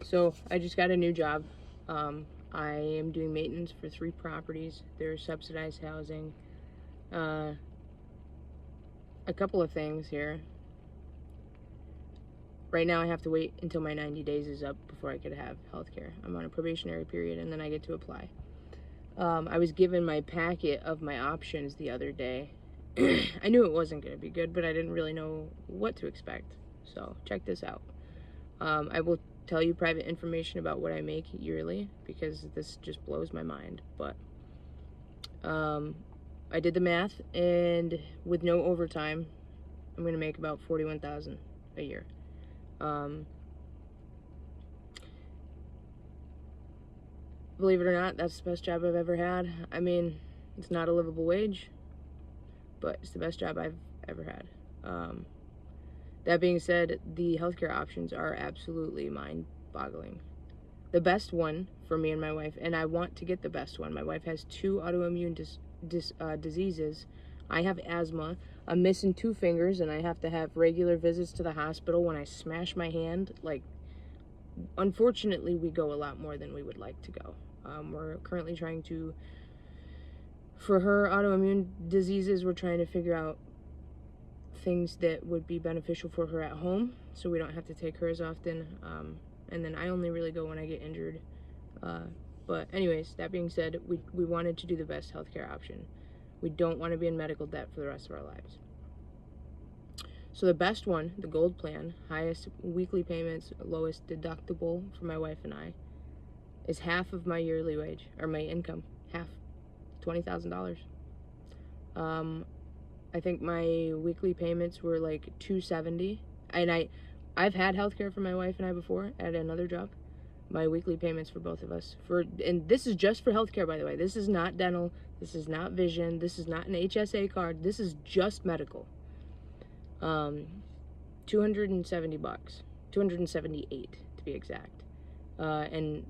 So I just got a new job. I am doing maintenance for 3 properties. There's subsidized housing. A couple of things here. Right now I have to wait until my 90 days is up before I could have health care. I'm on a probationary period and then I get to apply. I was given my packet of my options the other day. I knew it wasn't going to be good, but I didn't really know what to expect. So check this out. I will tell you private information about what I make yearly because this just blows my mind. But I did the math, and with no overtime, I'm going to make about $41,000 a year. Believe it or not, that's the best job I've ever had. I mean, it's not a livable wage, but it's the best job I've ever had. That being said, the healthcare options are absolutely mind-boggling. The best one for me and my wife, and I want to get the best one. My wife has 2 autoimmune diseases. I have asthma. I'm missing 2 fingers, and I have to have regular visits to the hospital when I smash my hand. Like, unfortunately, we go a lot more than we would like to go. We're currently trying to, for her autoimmune diseases, we're trying to figure out things that would be beneficial for her at home so we don't have to take her as often. And then I only really go when I get injured. But anyways, that being said, we wanted to do the best healthcare option. We don't want to be in medical debt for the rest of our lives. So the best one, the gold plan, highest weekly payments, lowest deductible for my wife and I, is half of my yearly wage, or my income, half, $20,000. I think my weekly payments were like $270, and I've had healthcare for my wife and I before at another job. My weekly payments for both of us, and this is just for healthcare, by the way. This is not dental, this is not vision, this is not an HSA card, this is just medical. $270, 278 to be exact. And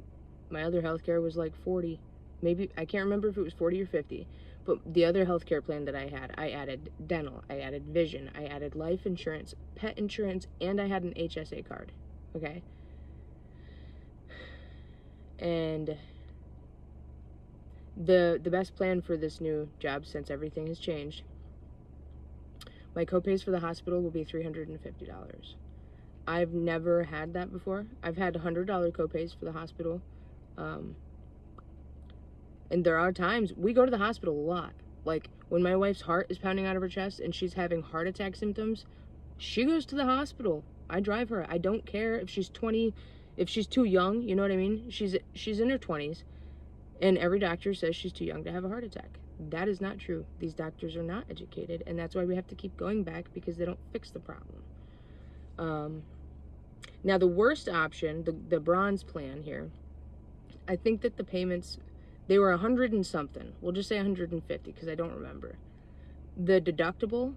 my other healthcare was like 40. Maybe, I can't remember if it was 40 or 50. But the other healthcare plan that I had, I added dental, I added vision, I added life insurance, pet insurance, and I had an HSA card. Okay? And the best plan for this new job, since everything has changed, my copays for the hospital will be $350. I've never had that before. I've had $100 copays for the hospital. And there are times we go to the hospital a lot. Like when my wife's heart is pounding out of her chest and she's having heart attack symptoms, she goes to the hospital. I drive her. I don't care if she's 20, if she's too young, you know what I mean? She's in her 20s, and every doctor says she's too young to have a heart attack. That is not true. These doctors are not educated, and that's why we have to keep going back, because they don't fix the problem. Now the worst option, the bronze plan here, I think that the payments, they were 100 and something. We'll just say 150 because I don't remember. The deductible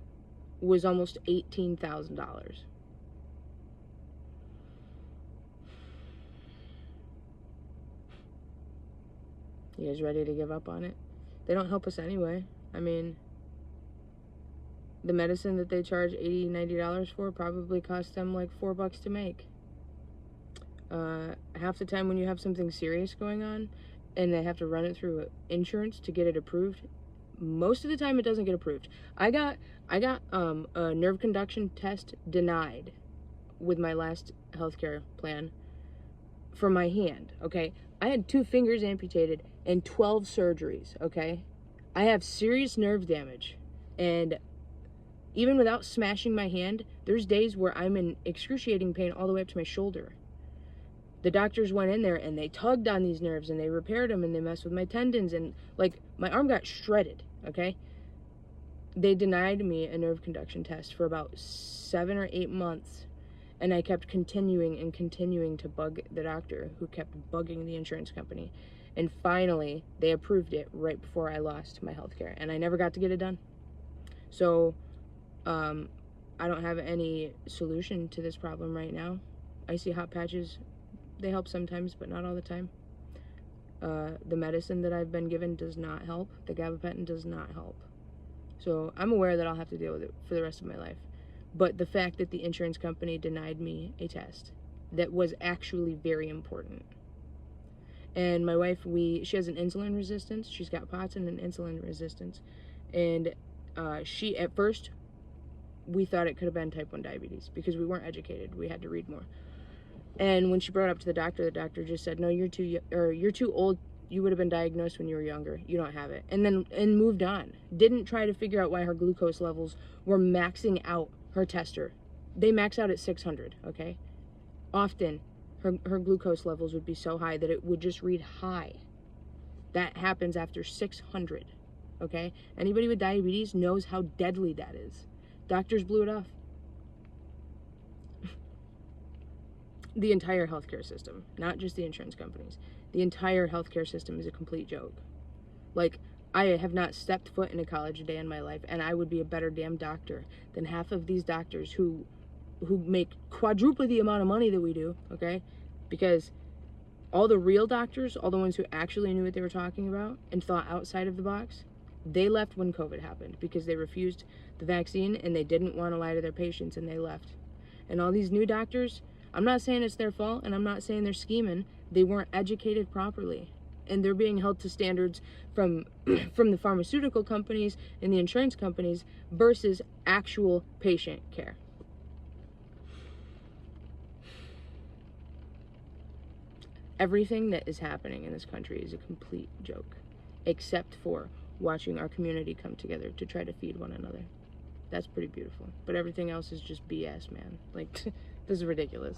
was almost $18,000. You guys ready to give up on it? They don't help us anyway. I mean, the medicine that they charge $80, $90 for probably costs them like $4 to make. Half the time when you have something serious going on and they have to run it through insurance to get it approved, most of the time it doesn't get approved. I got a nerve conduction test denied with my last healthcare plan for my hand, okay? I had 2 fingers amputated and 12 surgeries, okay? I have serious nerve damage, and even without smashing my hand, there's days where I'm in excruciating pain all the way up to my shoulder. The doctors went in there and they tugged on these nerves and they repaired them and they messed with my tendons, and like my arm got shredded, okay? They denied me a nerve conduction test for about 7 or 8 months, and I kept continuing to bug the doctor, who kept bugging the insurance company. And finally, they approved it right before I lost my health care, and I never got to get it done. So, I don't have any solution to this problem right now. Icy hot patches, they help sometimes, but not all the time. The medicine that I've been given does not help. The gabapentin does not help. So I'm aware that I'll have to deal with it for the rest of my life. But the fact that the insurance company denied me a test that was actually very important. And my wife, she has an insulin resistance. She's got POTS and an insulin resistance. And she, at first, we thought it could have been type 1 diabetes because we weren't educated. We had to read more. And when she brought it up to the doctor just said, no, you're too old. You would have been diagnosed when you were younger. You don't have it. And moved on. Didn't try to figure out why her glucose levels were maxing out her tester. They max out at 600, okay? Often, her glucose levels would be so high that it would just read high. That happens after 600, okay? Anybody with diabetes knows how deadly that is. Doctors blew it off. The entire healthcare system, not just the insurance companies. The entire healthcare system is a complete joke. Like, I have not stepped foot in a college a day in my life, and I would be a better damn doctor than half of these doctors who make quadruple the amount of money that we do, okay? Because all the real doctors, all the ones who actually knew what they were talking about and thought outside of the box, they left when COVID happened because they refused the vaccine and they didn't want to lie to their patients, and they left. And all these new doctors, I'm not saying it's their fault, and I'm not saying they're scheming. They weren't educated properly, and they're being held to standards from the pharmaceutical companies and the insurance companies versus actual patient care. Everything that is happening in this country is a complete joke, except for watching our community come together to try to feed one another. That's pretty beautiful. But everything else is just BS, man. Like, this is ridiculous.